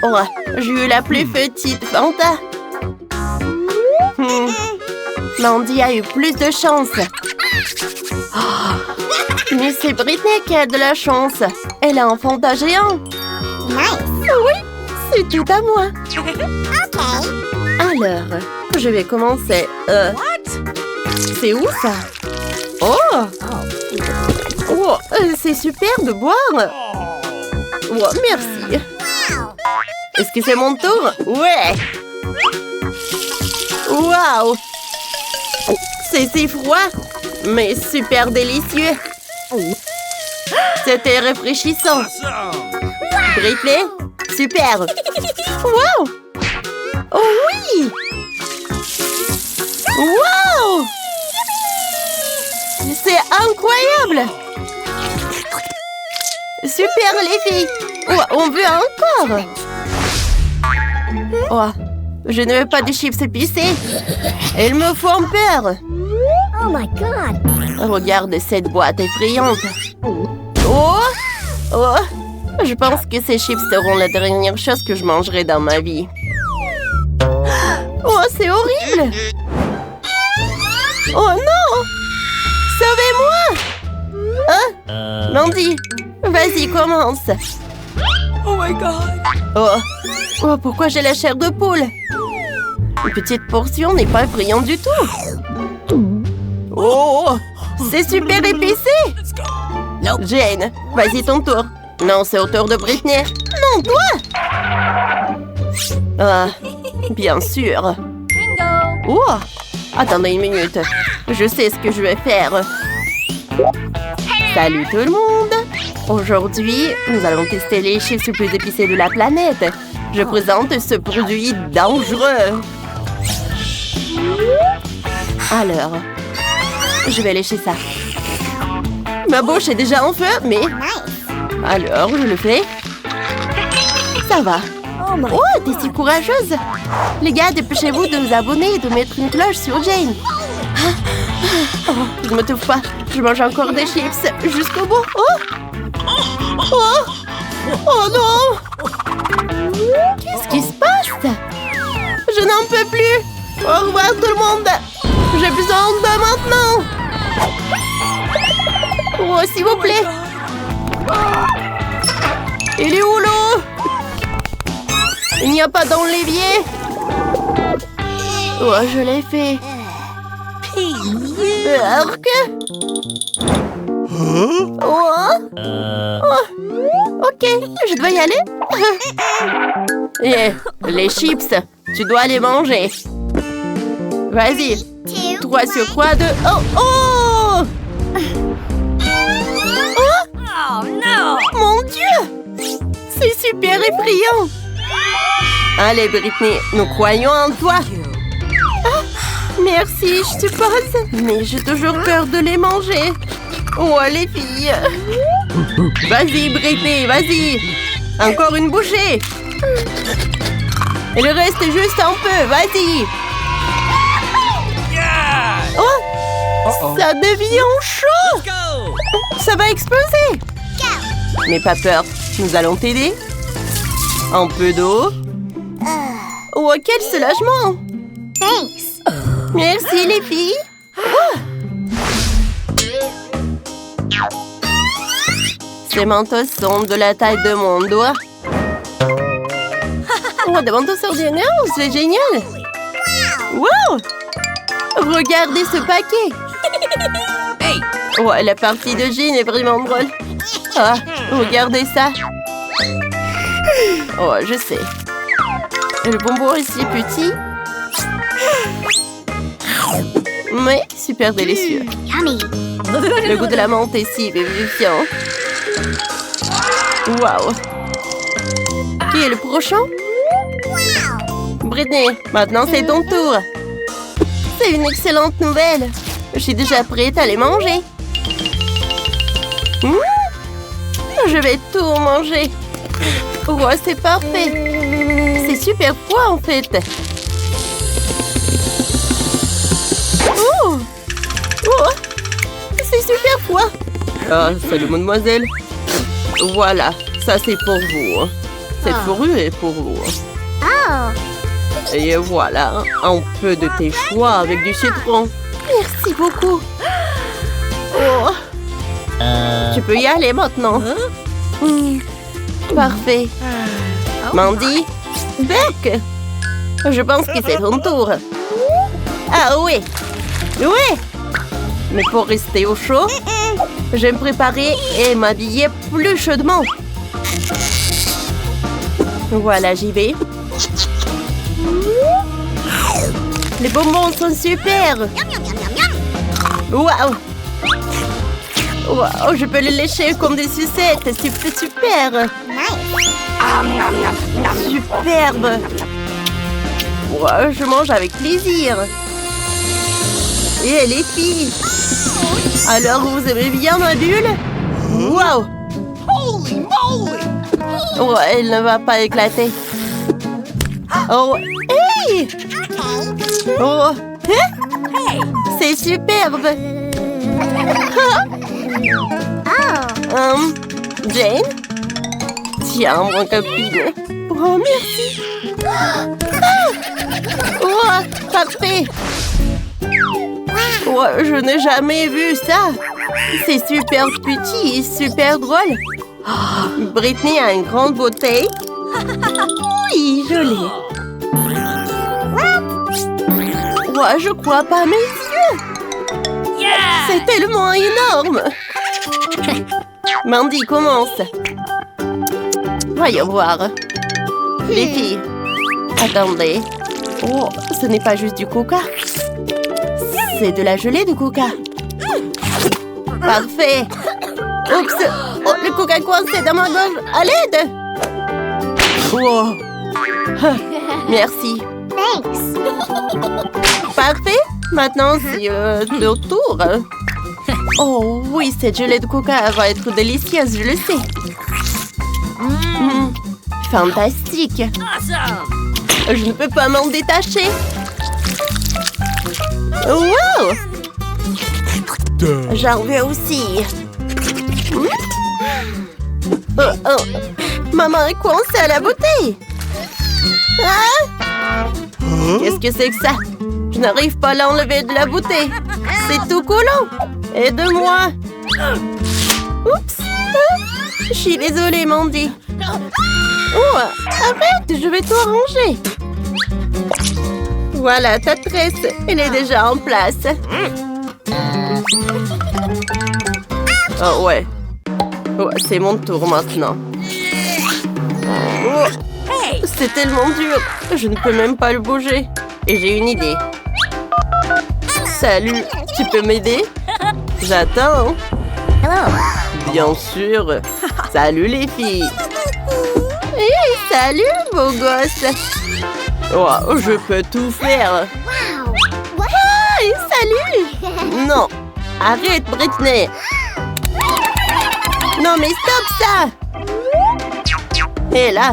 Oh, j'ai eu la plus petite Fanta. Mandy a eu plus de chance. Oh, mais c'est Britney qui a de la chance. Elle a un Fanta géant. Nice. Oui, c'est tout à moi. OK. Alors, je vais commencer. C'est où ça? Oh! Oh, c'est super de boire. Oh, merci. Est-ce que c'est mon tour? Ouais! Waouh! C'est si froid, mais super délicieux. C'était rafraîchissant. Britney, super! Wow! Oh oui! Wow! C'est incroyable! Super les filles! Oh, on veut encore! Oh, je ne veux pas de chips épicés. Elles me font peur. Oh my God. Regarde cette boîte effrayante. Oh! Oh! Je pense que ces chips seront la dernière chose que je mangerai dans ma vie. Oh, c'est horrible! Oh non! Sauvez-moi! Hein? Mandy, vas-y, commence. Oh my God. Oh! Oh, pourquoi j'ai la chair de poule? Une petite portion n'est pas effrayante du tout. Oh! C'est super épicé! Jane, vas-y ton tour. Non, c'est au tour de Britney. Non, toi! Ah, bien sûr. Oh! Attendez une minute. Je sais ce que je vais faire. Salut tout le monde! Aujourd'hui, nous allons tester les chips les plus épicés de la planète. Je présente ce produit dangereux. Alors, je vais lécher ça. Ma bouche est déjà en feu, mais... Alors, je le fais. Ça va. Oh, t'es si courageuse. Les gars, dépêchez-vous de vous abonner et de mettre une cloche sur Jane. Oh, je me trouve pas. Je mange encore des chips jusqu'au bout. Oh! Oh! Oh non! Qu'est-ce qui se passe? Je n'en peux plus. Au revoir tout le monde. J'ai besoin de maintenant. Oh, s'il vous plaît. Il est où l'eau? Il n'y a pas dans l'évier. Oh, je l'ai fait. Arc. Oh. Oh. Ok, je dois y aller. Les chips, tu dois les manger. Vas-y. 3 sur 3, 2. Oh, oh! Oh no. Mon Dieu! C'est super effrayant! Allez, Britney, nous croyons en toi! Ah, merci, je suppose. Mais j'ai toujours peur de les manger. Oh, les filles! Vas-y, Britney, vas-y! Encore une bouchée! Il reste juste un peu, vas-y! Oh! Ça devient chaud! Ça va exploser! N'aie pas peur, nous allons t'aider. Un peu d'eau. Oh, quel soulagement! Thanks. Merci, les filles. Oh. Ces mentos sont de la taille de mon doigt. Oh, des mentos ordinaires, c'est génial! Wow! Regardez ce paquet! Oh, la partie de Jean est vraiment drôle. Ah, regardez ça. Oh, je sais. Le bonbon est si petit. Mais super délicieux. Yummy. Le goût de la menthe est si vivifiant. Waouh. Qui est le prochain? Britney, maintenant c'est ton tour. C'est une excellente nouvelle. Je suis déjà prête à les manger. Je vais tout manger. Oh, c'est parfait. C'est super froid en fait. Oh, oh, c'est super froid. Ah, salut mademoiselle. Voilà, ça c'est pour vous. cette fourrure est pour vous. Oh. Et voilà, un peu de tes choix avec du citron. Merci beaucoup. Oh. Tu peux y aller maintenant. Parfait. Mandy, Beck, je pense que c'est ton tour. Ah oui, oui. Mais pour rester au chaud, je vais me préparer et m'habiller plus chaudement. Voilà, j'y vais. Les bonbons sont super. Waouh. Wow, je peux les lécher comme des sucettes. C'est super. Superbe. Wow, je mange avec plaisir. Et les filles, alors vous aimez bien ma bulle? Wow. Oh, elle ne va pas éclater. Oh, hey! Oh, hein? C'est superbe. Jane? Tiens, mon copine. Oh, merci. Oh, parfait. Oh, je n'ai jamais vu ça. C'est super petit et super drôle. Oh, Britney a une grande bouteille. Oui, je l'ai. Oh, je crois pas mes yeux. C'est tellement énorme. Mandy, commence. Voyons voir. Les filles, attendez. Oh, ce n'est pas juste du coca. C'est de la gelée de coca. Parfait. Oups. Oh, le coca coincé dans ma gorge. À l'aide. Wow. Merci. Thanks. Parfait. Maintenant, c'est leur tour. Oh oui, cette gelée de coca va être délicieuse, je le sais. Fantastique. Je ne peux pas m'en détacher. Wow! J'en veux aussi. Oh. Maman est coincée à la bouteille. Ah! Qu'est-ce que c'est que ça? Je n'arrive pas à l'enlever de la bouteille. C'est tout collant. Aide-moi. Oups. Je suis désolée, Mandy. Oh, arrête, je vais tout arranger. Voilà, ta tresse. Elle est déjà en place. Oh, ouais. Oh, c'est mon tour maintenant. Oh, c'est tellement dur. Je ne peux même pas le bouger. Et j'ai une idée. Salut, tu peux m'aider? J'attends. Hello. Bien sûr. Salut les filles. Hey, salut, beau gosse. Oh, je peux tout faire. Wow. Hey, salut. Non, arrête, Britney. Non, mais stop ça. Et là,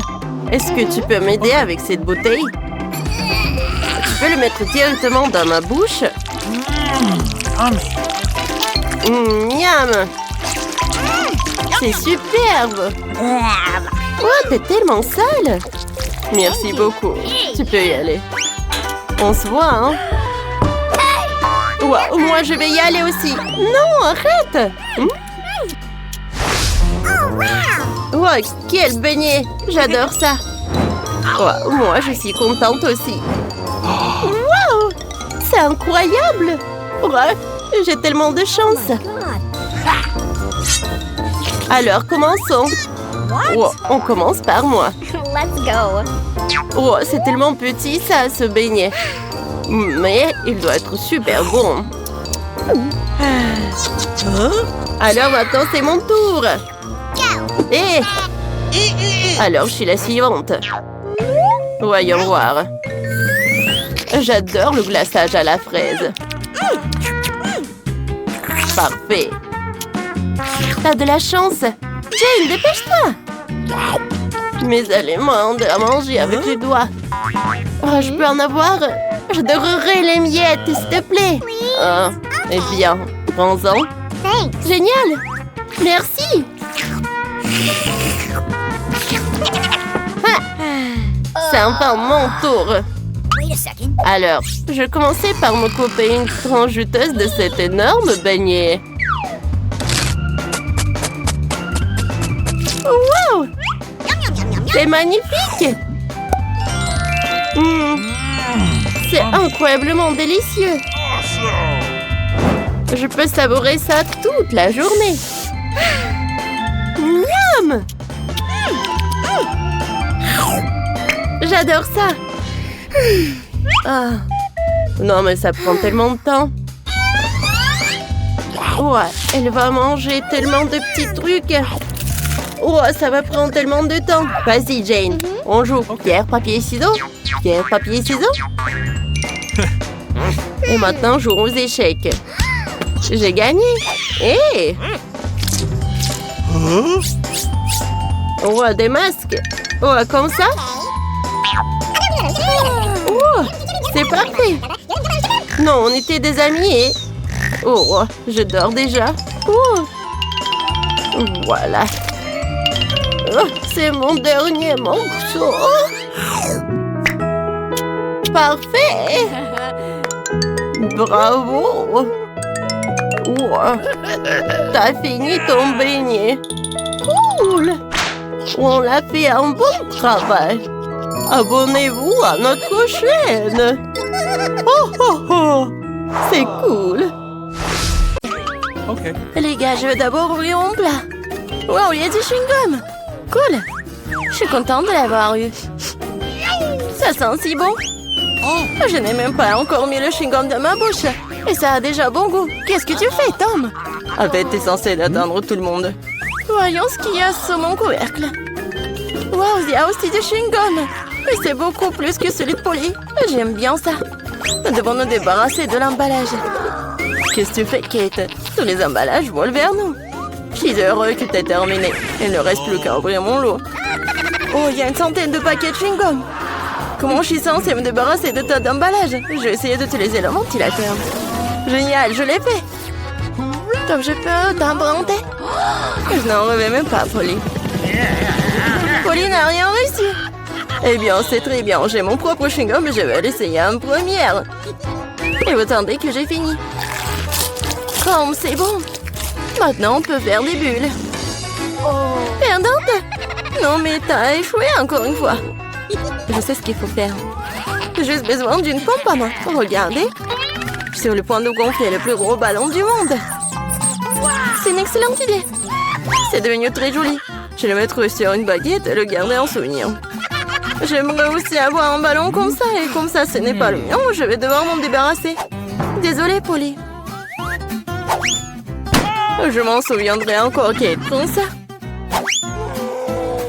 est-ce que tu peux m'aider avec cette bouteille? Tu peux le mettre directement dans ma bouche. Miam. C'est superbe. Oh, t'es tellement sale. Merci beaucoup. Tu peux y aller. On se voit, hein? Wow, moi, je vais y aller aussi. Non, arrête. Oh, quel beignet. J'adore ça. Oh, moi, je suis contente aussi. Wow, c'est incroyable. Oh, j'ai tellement de chance. Alors, commençons. Oh, on commence par moi. Let's go. Oh, c'est tellement petit, ça, ce beignet. Mais il doit être super bon. Alors, maintenant, c'est mon tour. Et alors, je suis la suivante. Voyons voir. J'adore le glaçage à la fraise. Parfait. T'as de la chance. Jane, dépêche-toi. Mes aliments à manger avec les doigts. Oh, je peux en avoir? J'adorerais les miettes, s'il te plaît. Ah, eh bien, prends-en. Thanks. Génial. Merci. C'est enfin mon tour. Wait a second. Alors, je commençais par me couper une tranche juteuse de cet énorme beignet. Wow! C'est magnifique! C'est incroyablement délicieux! Je peux savourer ça toute la journée! Miam! J'adore ça! Ah. Non, mais ça prend tellement de temps! Ouais, elle va manger tellement de petits trucs! Oh, ça va prendre tellement de temps. Vas-y, Jane. On joue. Pierre, papier, ciseaux. Pierre, papier, ciseaux. Et maintenant, jouons aux échecs. J'ai gagné. Hé! Oh, des masques. Oh, comme ça. Oh, c'est parfait. Non, on était des amis et... Oh, je dors déjà. Oh. Voilà. Oh, c'est mon dernier morceau. Parfait. Bravo. Wow. T'as fini ton beignet. Cool. On a fait un bon travail. Abonnez-vous à notre chaîne. Oh, oh, oh. C'est cool. Okay. Les gars, je vais d'abord ouvrir mon plat. Wow, il y a du chewing-gum. Cool. Je suis contente de l'avoir eu. Ça sent si bon. Je n'ai même pas encore mis le chewing-gum dans ma bouche. Et ça a déjà bon goût. Qu'est-ce que tu fais, Tom? En fait, t'es censé atteindre tout le monde. Voyons ce qu'il y a sur mon couvercle. Wow, il y a aussi du chewing-gum. Et c'est beaucoup plus que celui de Polly. J'aime bien ça. Nous devons nous débarrasser de l'emballage. Qu'est-ce que tu fais, Kate? Tous les emballages volent vers nous. Je suis heureux que tu aies terminé. Il ne reste plus qu'à ouvrir mon lot. Oh, il y a une centaine de paquets de chewing-gum. Comment je suis censée me débarrasser de tas d'emballages? Je vais essayer d'utiliser le ventilateur. Génial, je l'ai fait. Donc je peux t'emprunter? Je n'en rêvais même pas, Polly. Polly n'a rien réussi. Eh bien, c'est très bien. J'ai mon propre chewing-gum et je vais l'essayer en première. Et vous attendez que j'ai fini. Comme c'est bon. Maintenant, on peut faire des bulles. Perdante? Non, mais t'as échoué encore une fois. Je sais ce qu'il faut faire. J'ai juste besoin d'une pompe à main. Regardez. Je suis sur le point de gonfler le plus gros ballon du monde. C'est une excellente idée. C'est devenu très joli. Je vais le mettre sur une baguette et le garder en souvenir. J'aimerais aussi avoir un ballon comme ça. Et comme ça, ce n'est pas le mien, je vais devoir m'en débarrasser. Désolée, Polly. Je m'en souviendrai encore, Kate, comme ça.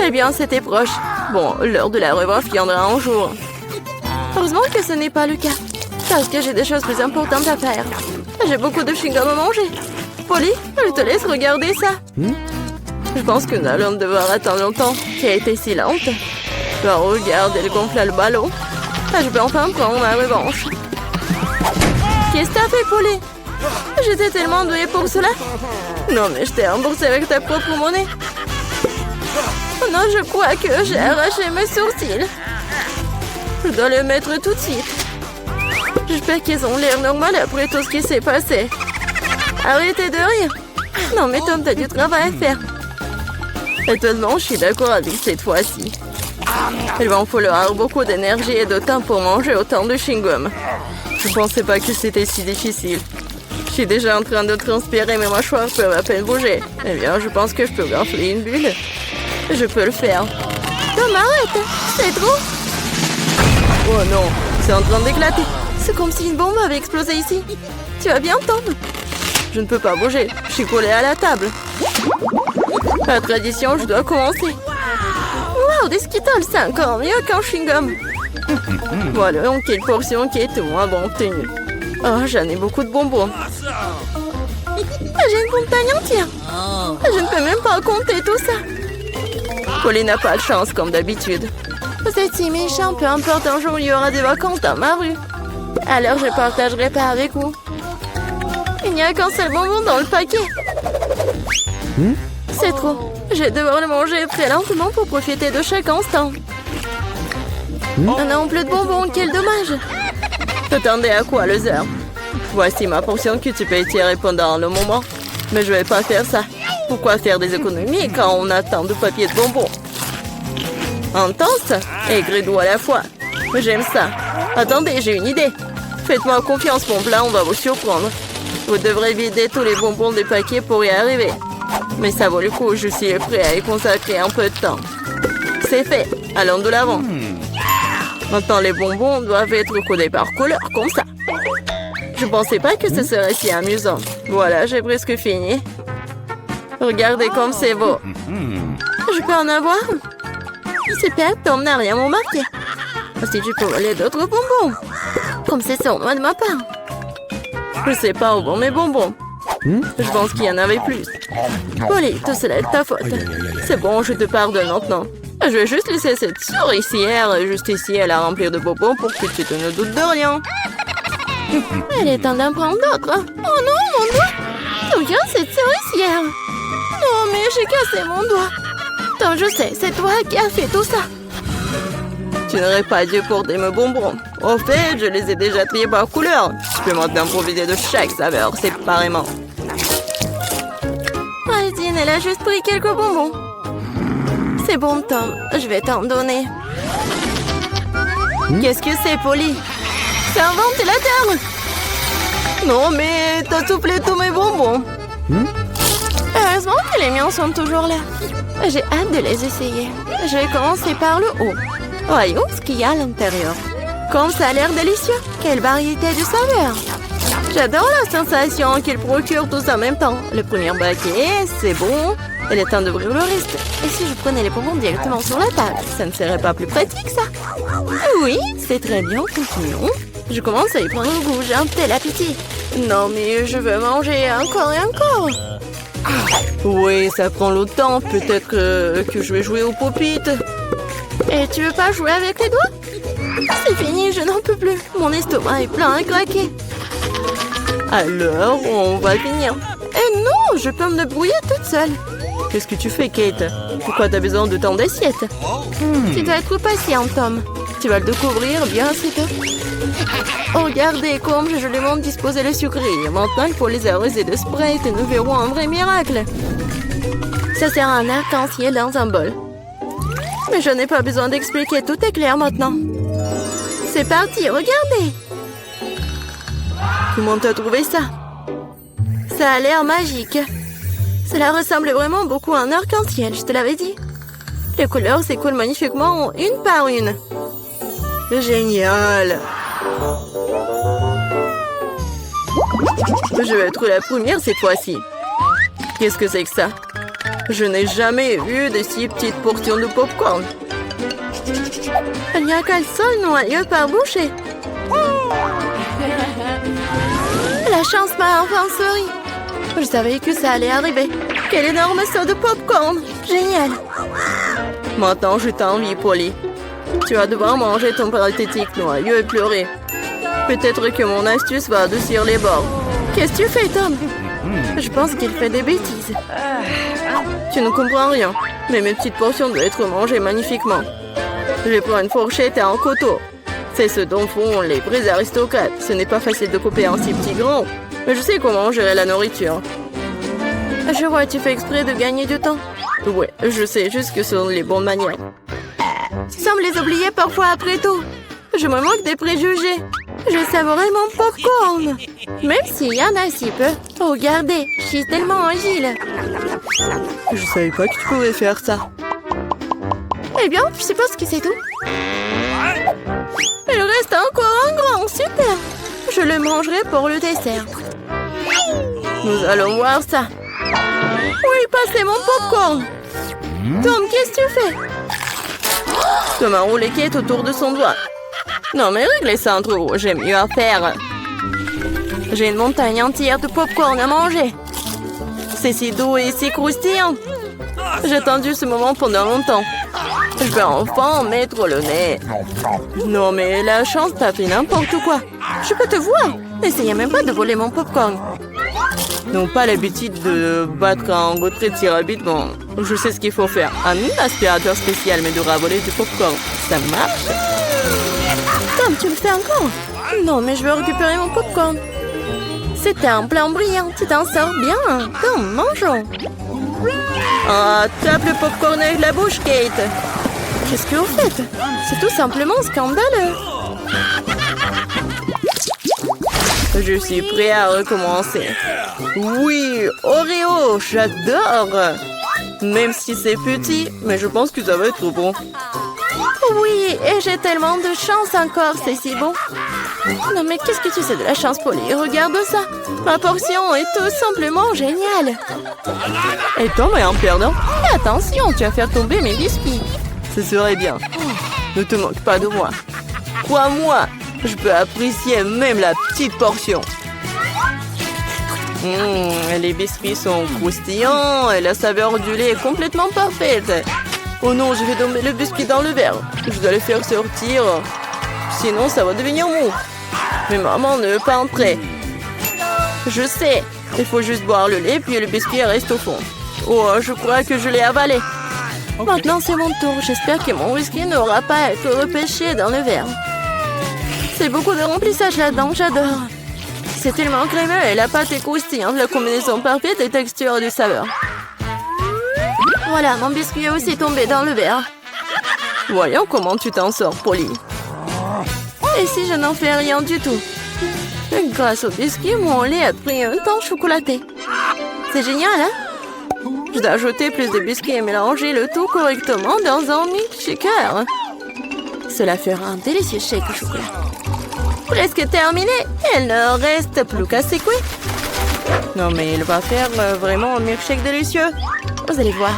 Eh bien, c'était proche. Bon, l'heure de la revanche viendra un jour. Heureusement que ce n'est pas le cas. Parce que j'ai des choses plus importantes à faire. J'ai beaucoup de chewing-gum à manger. Polly, je te laisse regarder ça. Je pense que nous allons devoir attendre longtemps. Kate est si lente. Bah, regarde, elle gonfle le ballon. Je peux enfin prendre ma revanche. Qu'est-ce que t'as fait, Polly? J'étais tellement douée pour cela. Non, mais je t'ai remboursé avec ta propre monnaie. Oh non, je crois que j'ai arraché mes sourcils. Je dois le mettre tout de suite. J'espère qu'ils ont l'air normal après tout ce qui s'est passé. Arrêtez de rire. Non, mais Tom, t'as du travail à faire. Étonnamment, je suis d'accord avec cette fois-ci. Il va en falloir beaucoup d'énergie et de temps pour manger autant de chewing-gum. Je pensais pas que c'était si difficile. Je suis déjà en train de transpirer, mes mâchoires peuvent à peine bouger. Eh bien, je pense que je peux gonfler une bulle. Je peux le faire. Tom, arrête! C'est trop! Oh non, c'est en train d'éclater. C'est comme si une bombe avait explosé ici. Tu vas bien, Tom? Je ne peux pas bouger. Je suis collée à la table. La tradition, je dois commencer. Wow, des Skittles, c'est encore mieux qu'un chewing-gum. Voilà, donc quelle portion qui est tout moins bon obtenue. Oh, j'en ai beaucoup de bonbons. J'ai une montagne entière. Je ne peux même pas compter tout ça. Polly n'a pas de chance, comme d'habitude. Vous êtes si méchant, peu importe, un jour il y aura des vacances dans ma rue. Alors je partagerai pas avec vous. Il n'y a qu'un seul bonbon dans le paquet. C'est trop. Je vais devoir le manger très lentement pour profiter de chaque instant. On non plus de bonbons, quel dommage. T'attendais à quoi, loser? Voici ma portion que tu peux étirer pendant le moment. Mais je vais pas faire ça. Pourquoi faire des économies quand on a tant de papier de bonbons? Intense et gris-doux à la fois. J'aime ça. Attendez, j'ai une idée. Faites-moi confiance, mon plat, on va vous surprendre. Vous devrez vider tous les bonbons des paquets pour y arriver. Mais ça vaut le coup, je suis prêt à y consacrer un peu de temps. C'est fait, allons de l'avant. Maintenant, les bonbons doivent être codés par couleur, comme ça. Je pensais pas que ce serait si amusant. Voilà, j'ai presque fini. Regardez comme c'est beau. Je peux en avoir? Super, Tom n'a rien remarqué. Si tu peux voler d'autres bonbons. Comme c'est sournois de ma part. Je sais pas où vont mes bonbons. Je pense qu'il y en avait plus. Polly, tout cela est de ta faute. C'est bon, je te pardonne maintenant. Je vais juste laisser cette souricière juste ici à la remplir de bonbons pour que tu te ne doutes de rien. Elle est temps d'en prendre d'autres. Oh non, mon doigt! Regarde cette souricière. Non, mais j'ai cassé mon doigt. Tom, je sais, c'est toi qui as fait tout ça. Tu n'aurais pas dû porter mes bonbons. Au fait, je les ai déjà triés par couleur. Je peux maintenant profiter de chaque saveur séparément. Aldine, elle a juste pris quelques bonbons. C'est bon, Tom. Je vais t'en donner. Qu'est-ce que c'est, Polly? C'est un ventilateur. Non, mais t'as soufflé tous mes bonbons. Heureusement que les miens sont toujours là. J'ai hâte de les essayer. Je vais commencer par le haut. Voyons ce qu'il y a à l'intérieur. Comme ça a l'air délicieux. Quelle variété de saveurs. J'adore la sensation qu'il procure tous en même temps. Le premier paquet, c'est bon. Il est temps d'ouvrir le reste. Et si je prenais les bonbons directement sur la table, ça ne serait pas plus pratique, ça? Oui, c'est très bien. Continuons. Je commence à y prendre goût. J'ai un tel appétit. Non, mais je veux manger encore et encore. Oui, ça prend le temps. Peut-être que je vais jouer au pop-it. Et tu veux pas jouer avec les doigts? C'est fini, je n'en peux plus. Mon estomac est plein à craquer. Alors, on va finir. Eh non, je peux me débrouiller toute seule. Qu'est-ce que tu fais, Kate? Pourquoi t'as besoin de tant d'assiettes? Tu dois être patient, Tom. Tu vas le découvrir bien assez tôt. Oh, regardez comme je lui montre disposer le sucreries. Maintenant, il faut les arroser de Sprite et nous verrons un vrai miracle. Ça sert à un arc-en-ciel dans un bol. Mais je n'ai pas besoin d'expliquer, tout est clair maintenant. C'est parti, regardez. Comment t'as trouvé ça? Ça a l'air magique. Cela ressemble vraiment beaucoup à un arc-en-ciel, je te l'avais dit. Les couleurs s'écoulent magnifiquement une par une. Génial. Je vais être la première cette fois-ci. Qu'est-ce que c'est que ça? Je n'ai jamais vu de si petites portions de popcorn. Il n'y a qu'un seul noyau par bouchée. La chance m'a enfin souri. Je savais que ça allait arriver. Quel énorme saut de popcorn. Génial. Maintenant, je t'envie, Polly. Tu vas devoir manger ton pathétique noyau et pleurer. Peut-être que mon astuce va adoucir les bords. Qu'est-ce que tu fais, Tom? Je pense qu'il fait des bêtises. Tu ne comprends rien, mais mes petites portions doivent être mangées magnifiquement. Je prends une fourchette et un couteau. C'est ce dont font les vrais aristocrates. Ce n'est pas facile de couper un si petit grain, mais je sais comment gérer la nourriture. Je vois, tu fais exprès de gagner du temps. Ouais, je sais juste que ce sont les bonnes manières. Tu sembles les oublier parfois après tout. Je me moque des préjugés. Je savourais mon popcorn. Même s'il y en a si peu. Oh, regardez, je suis tellement agile. Je savais pas que tu pouvais faire ça. Eh bien, je suppose que c'est tout. Il reste encore un grand, super. Je le mangerai pour le dessert. Nous allons voir ça. Oui, passez mon popcorn. Tom, qu'est-ce que tu fais? Tom a roulé Kate autour de son doigt. Non, mais réglez ça entre vous, j'ai mieux à faire. J'ai une montagne entière de popcorn à manger. C'est si doux et si croustillant. J'ai attendu ce moment pendant longtemps. Je vais enfin mettre le nez. Non, mais la chance t'a fait n'importe quoi. Je peux te voir. N'essayez même pas de voler mon popcorn. N'ont pas l'habitude de battre un retrait si rapidement. Je sais ce qu'il faut faire. Un aspirateur spécial m'aidera à voler du popcorn. Ça marche. Tom, tu le fais encore? Non, mais je veux récupérer mon popcorn. C'était un plan brillant. Tu t'en sors bien. Tom, mangeons. Ah, tape le popcorn avec la bouche, Kate. Qu'est-ce que vous faites? C'est tout simplement scandaleux. Je suis prêt à recommencer. Oui, Oreo, j'adore. Même si c'est petit, mais je pense que ça va être bon. Oui, et j'ai tellement de chance encore, c'est si bon. Non mais qu'est-ce que tu sais de la chance, Polly? Regarde ça. Ma portion est tout simplement géniale. Et Tom est un perdant. Attention, tu vas faire tomber mes biscuits. Ce serait bien. Ne te moque pas de moi. Crois-moi, je peux apprécier même la petite portion. Les biscuits sont croustillants et la saveur du lait est complètement parfaite. Oh non, je vais tomber le biscuit dans le verre. Je dois le faire sortir. Sinon, ça va devenir mou. Mais maman ne veut pas entrer. Je sais. Il faut juste boire le lait, puis le biscuit reste au fond. Oh, je crois que je l'ai avalé. Okay. Maintenant, c'est mon tour. J'espère que mon whisky n'aura pas à être repêché dans le verre. C'est beaucoup de remplissage là-dedans, j'adore. C'est tellement crémeux et la pâte est croustillante. La combinaison parfaite de texture et de saveur. Voilà, mon biscuit est aussi tombé dans le verre. Voyons comment tu t'en sors, Polly. Et si je n'en fais rien du tout? Grâce au biscuit, mon lait a pris un temps chocolaté. C'est génial, hein? Je dois ajouter plus de biscuits et mélanger le tout correctement dans un milkshaker. Cela fera un délicieux shake au chocolat. Presque terminé. Il ne reste plus qu'à secouer. Non, mais il va faire vraiment un milkshake délicieux. Vous allez voir.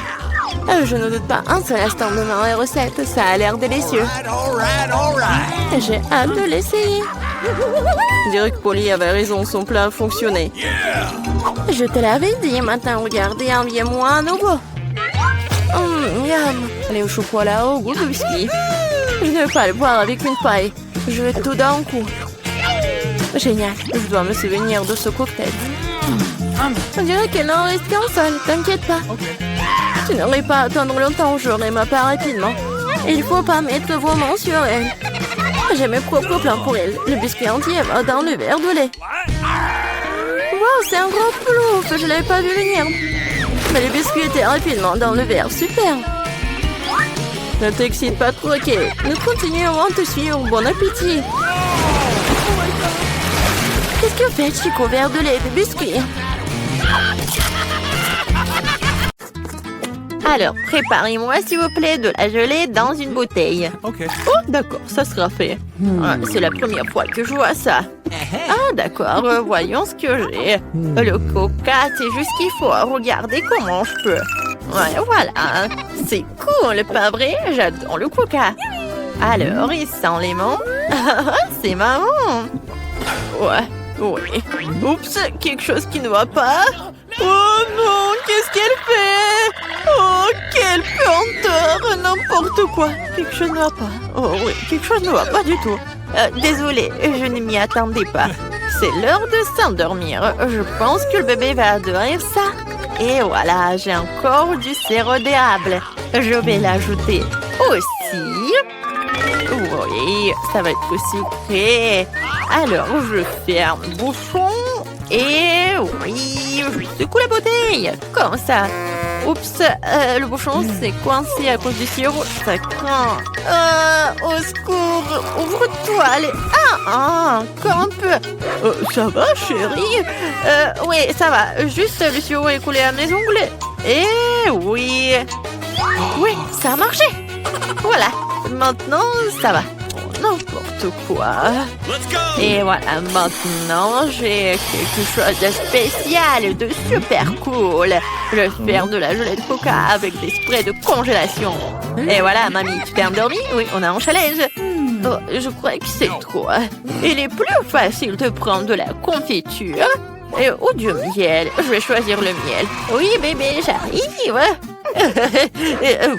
Je ne doute pas un seul instant de ma recette. Ça a l'air délicieux. J'ai hâte de l'essayer. Je dirais que Polly avait raison, son plat fonctionnait. Je te l'avais dit, maintenant regardez, enviez-moi à nouveau. Miam. Allez au chocolat au goût de biscuit. Je ne veux pas le boire avec une paille. Je veux tout d'un coup. Génial, je dois me souvenir de ce cocktail. On dirait qu'il n'en reste qu'un seul, t'inquiète pas. Tu n'aurais pas à attendre longtemps, j'aurai ma part rapidement. Il faut pas mettre vos mains sur elle. J'ai mes propres plans pour elle. Le biscuit entier va dans le verre de lait. Wow, c'est un gros plouf, je l'avais pas vu venir. Mais le biscuit était rapidement dans le verre, super. Ne t'excite pas trop, ok. Nous continuerons à te suivre, bon appétit. Qu'est-ce que fait Chico, verre de lait et de biscuit? Alors, préparez-moi, s'il vous plaît, de la gelée dans une bouteille. Okay. Oh, d'accord, ça sera fait. Ah, c'est la première fois que je vois ça. Ah, d'accord, voyons ce que j'ai. Le coca, c'est juste ce qu'il faut. Regardez comment je peux. Ouais, voilà. C'est cool, pas vrai? J'adore le coca. Alors, il sent les menthes. C'est marrant. Ouais, oui. Oups, quelque chose qui ne va pas. Oh non, qu'est-ce qu'elle fait? Oh, quelle puanteur! N'importe quoi. Quelque chose ne va pas. Oh oui, quelque chose ne va pas du tout. Désolée, je ne m'y attendais pas. C'est l'heure de s'endormir. Je pense que le bébé va adorer ça. Et voilà, j'ai encore du sirop d'érable. Je vais l'ajouter aussi. Oui, ça va être sucré. Alors, je ferme le bouchon. Et oui, je secoue la bouteille. Comme ça. Oups, le bouchon s'est coincé à cause du sirop. Ça craint. Au secours, ouvre-toi. Allez. Encore un peu. Ça va, chérie? Oui, ça va. Juste le sirop est coulé à mes ongles. Et oui. Oui, ça a marché. Voilà. Maintenant, ça va. N'importe quoi. Et voilà, maintenant, j'ai quelque chose de spécial, de super cool. Je vais faire de la gelée de coca avec des sprays de congélation. Et voilà, mamie, tu t'es endormie? Oui, on a un challenge. Oh, je crois que c'est trop. Il est plus facile de prendre de la confiture ou du miel. Je vais choisir le miel. Oui, bébé, j'arrive.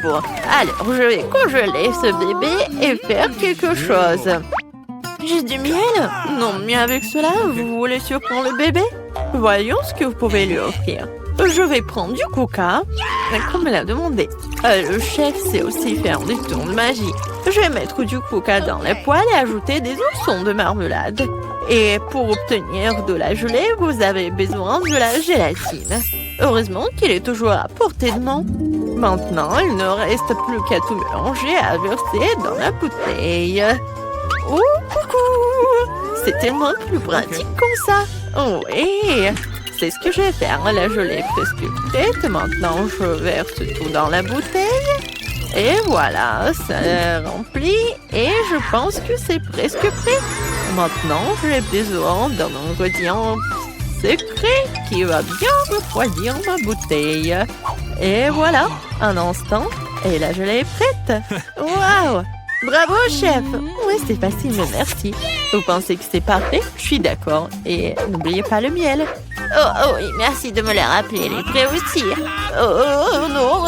Bon, alors je vais congeler ce bébé et faire quelque chose. J'ai du miel? Non, mais avec cela, vous voulez surprendre le bébé? Voyons ce que vous pouvez lui offrir. Je vais prendre du coca, comme elle a demandé. Le chef sait aussi faire des tours de magie. Je vais mettre du coca dans la poêle et ajouter des oursons de marmelade. Et pour obtenir de la gelée, vous avez besoin de la gélatine. Heureusement qu'il est toujours à portée de main. Maintenant, il ne reste plus qu'à tout mélanger et à verser dans la bouteille. Oh, coucou! C'est tellement plus pratique comme ça. Oh, oui, c'est ce que je vais faire. La gelée est presque prête. Maintenant, je verse tout dans la bouteille. Et voilà, ça est rempli. Et je pense que c'est presque prêt. Maintenant, j'ai besoin d'un ingrédient secret qui va bien refroidir ma bouteille. Et voilà, un instant, et la gelée est prête. Waouh! Bravo, chef! Oui, c'est facile, mais merci. Vous pensez que c'est parfait? Je suis d'accord. Et n'oubliez pas le miel. Oh oui, merci de me le rappeler. Il est prêt aussi. Oh non,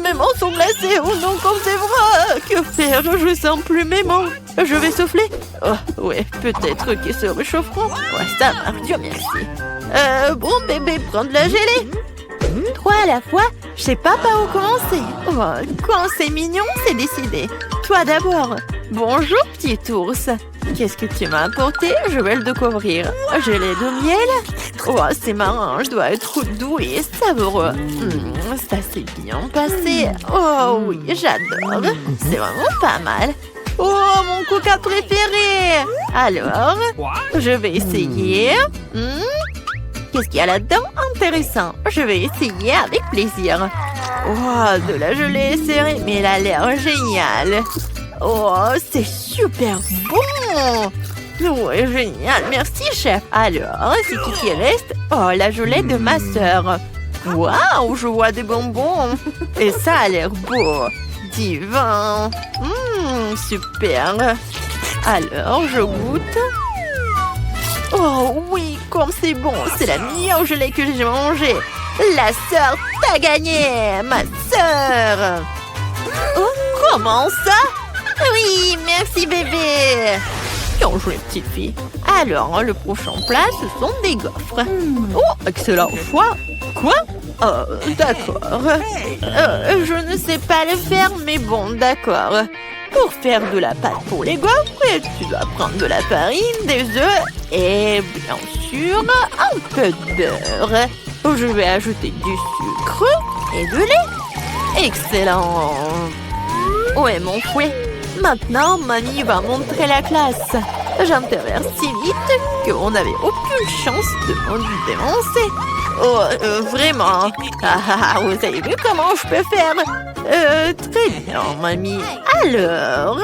mes mains sont glacées. Oh non, comme c'est vrai. Que faire? Je sens plus mes mains. Je vais souffler. Oh, oui, peut-être qu'ils se réchaufferont. Ouais, ça marche, Dieu merci. Bon, bébé, prends de la gelée. 3 à la fois, je sais pas par où commencer. Oh, quand c'est mignon, c'est décidé. Toi d'abord. Bonjour, petit ours. Qu'est-ce que tu m'as apporté? Je vais le découvrir. Gelée de miel? Oh, c'est marrant, je dois être doux et savoureux. Ça s'est bien passé. Oh oui, j'adore. C'est vraiment pas mal. Oh, mon coca préféré. Alors, je vais essayer. Qu'est-ce qu'il y a là-dedans? Intéressant. Je vais essayer avec plaisir. Oh, de la gelée serrée, mais elle a l'air géniale. Oh, c'est super bon. Ouais, génial. Merci, chef. Alors, c'est tout qui reste. Oh, la gelée de ma sœur. Waouh, je vois des bonbons. Et ça a l'air beau. Divin. Super. Alors, je goûte. Oh oui, comme c'est bon. C'est la meilleure gelée que j'ai mangée. La sœur, t'as gagné. Ma sœur. Oh, comment ça? Oui, merci bébé. Bien joué, petite fille. Alors, le prochain plat, ce sont des gaufres. Oh, excellent choix. Quoi? D'accord. Je ne sais pas le faire, mais bon, d'accord. Pour faire de la pâte pour les gaufres, tu dois prendre de la farine, des œufs et bien sûr un peu de beurre. Je vais ajouter du sucre et de lait. Excellent. Où est mon fouet? Maintenant, mamie va montrer la classe. J'interviens si vite qu'on n'avait aucune chance de me dénoncer. Oh, vraiment? Vous avez vu comment je peux faire? Très bien, mamie. Alors,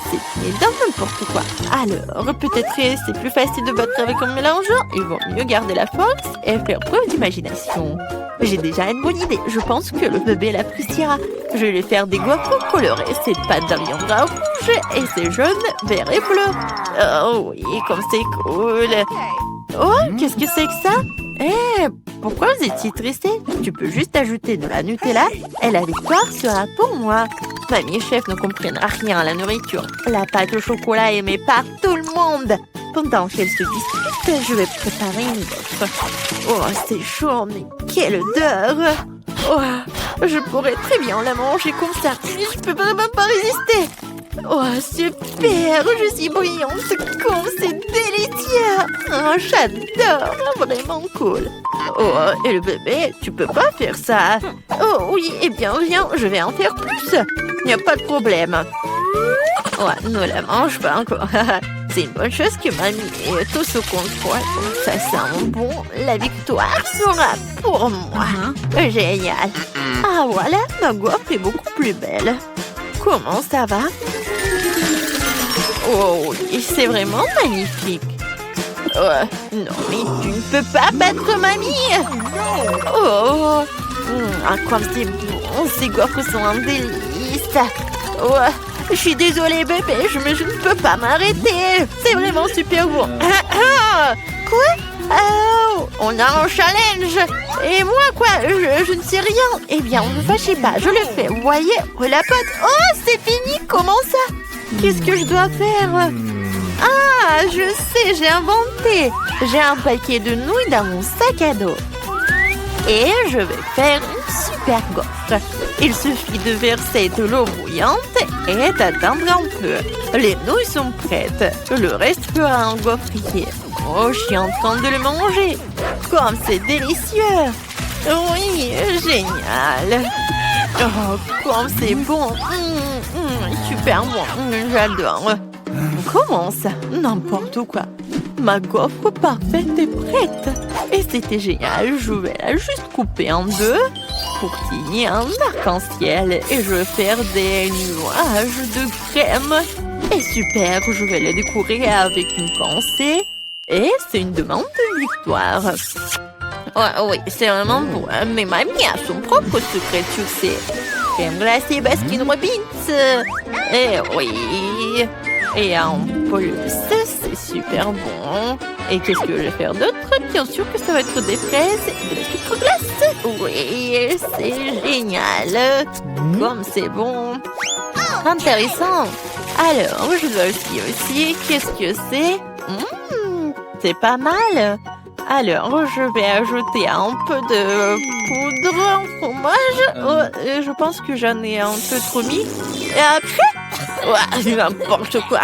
c'est dans n'importe quoi. Alors, peut-être c'est plus facile de battre avec un mélangeant. Il vaut mieux garder la force et faire preuve d'imagination. J'ai déjà une bonne idée. Je pense que le bébé l'appréciera. Je vais lui faire des gaufres colorées. Cette pâte deviendra rouge et ses jaunes, vert et bleu. Oh oui, comme c'est cool. Oh, qu'est-ce que c'est que ça? Pourquoi vous étiez tressé? Tu peux juste ajouter de la Nutella et la victoire sera pour moi. Mamie et chef ne comprennent rien à la nourriture. La pâte au chocolat est aimée par tout le monde. Pendant qu'elles se disputent, je vais préparer une gaufre. Oh, c'est chaud, mais quelle odeur! Oh, je pourrais très bien la manger comme ça, mais je peux vraiment pas résister. Oh, super! Je suis brillante, c'est délicieux! Oh, j'adore! Vraiment cool! Oh, et le bébé, tu peux pas faire ça! Oh oui, eh bien, viens, je vais en faire plus! Il n'y a pas de problème! Ouais, ne la mange pas encore! C'est une bonne chose que mamie ait tout sous contrôle. Ça sent bon. La victoire sera pour moi. Génial! Ah, voilà, ma gaufre est beaucoup plus belle. Comment ça va? Oh, c'est vraiment magnifique. Non, mais tu ne peux pas battre mamie. Oh, comme c'est bon. Ces gaufres sont un délice. Oh, je suis désolée, bébé, mais je ne peux pas m'arrêter. C'est vraiment super bon. Quoi? Oh, on a un challenge. Et moi, quoi? Je ne sais rien. Eh bien, ne fâchez pas, je le fais. Vous voyez? La pâte. Oh, c'est fini. Comment ça? Qu'est-ce que je dois faire? Ah, je sais, j'ai inventé. J'ai un paquet de nouilles dans mon sac à dos. Et je vais faire une super gaufre. Il suffit de verser de l'eau bouillante et d'attendre un peu. Les nouilles sont prêtes. Le reste fera un gaufrier. Oh, je suis en train de le manger. Comme c'est délicieux. Oui, génial. Oh, comme c'est bon. Super bon. J'adore. Comment ça? N'importe quoi. Ma gaufre parfaite est prête. Et c'était génial. Je vais la juste couper en deux pour qu'il y ait un arc-en-ciel. Et je vais faire des nuages de crème. Et super, je vais les décorer avec une pensée. Et c'est une demande de victoire. Oh, oui, c'est vraiment bon. Mais mamie a son propre secret de succès. Crème glacée Baskin Robbins. Et oui. Et en plus, c'est super bon. Et qu'est-ce que je vais faire d'autre? Bien sûr que ça va être des fraises et de la sucre glace. Oui, c'est génial. Comme c'est bon. Intéressant. Alors, je dois aussi. Qu'est-ce que c'est? C'est pas mal. Alors, je vais ajouter un peu de poudre en fromage. Je pense que j'en ai un peu trop mis. Et après, ouais, n'importe quoi.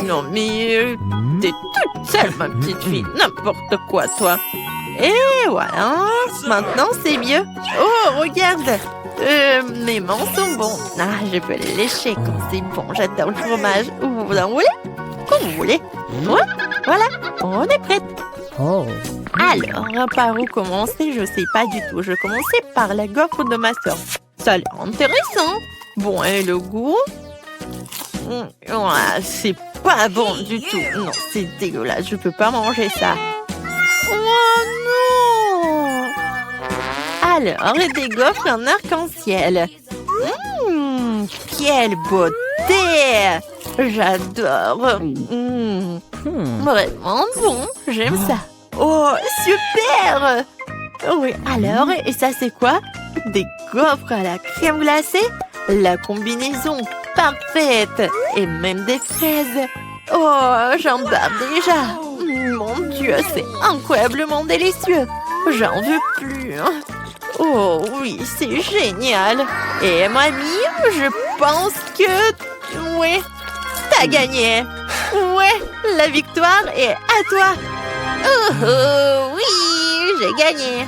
Non, mais t'es toute seule, ma petite fille. N'importe quoi, toi. Et voilà. Maintenant, c'est mieux. Oh, regarde. Mes mains sont bons. Ah, je peux les lécher quand c'est bon. J'adore le fromage. Vous en voulez? Comme vous voulez. Ouais, voilà. On est prête. Oh. Alors, par où commencer? Je sais pas du tout. Je commençais par la gaufre de ma soeur. Ça a l'air intéressant. Bon, et le goût? C'est pas bon du tout. Non, c'est dégueulasse. Je peux pas manger ça. Oh non! Alors, des gaufres en arc-en-ciel. Quelle beauté! J'adore. Vraiment bon. J'aime ça. Oh, super! Oui, alors, et ça c'est quoi? Des gaufres à la crème glacée? La combinaison parfaite! Et même des fraises! Oh, j'en bave déjà! Mon Dieu, c'est incroyablement délicieux! J'en veux plus! Oh oui, c'est génial! Et mamie, je pense que... Oui, t'as gagné! Ouais, la victoire est à toi! Oh, oui, j'ai gagné!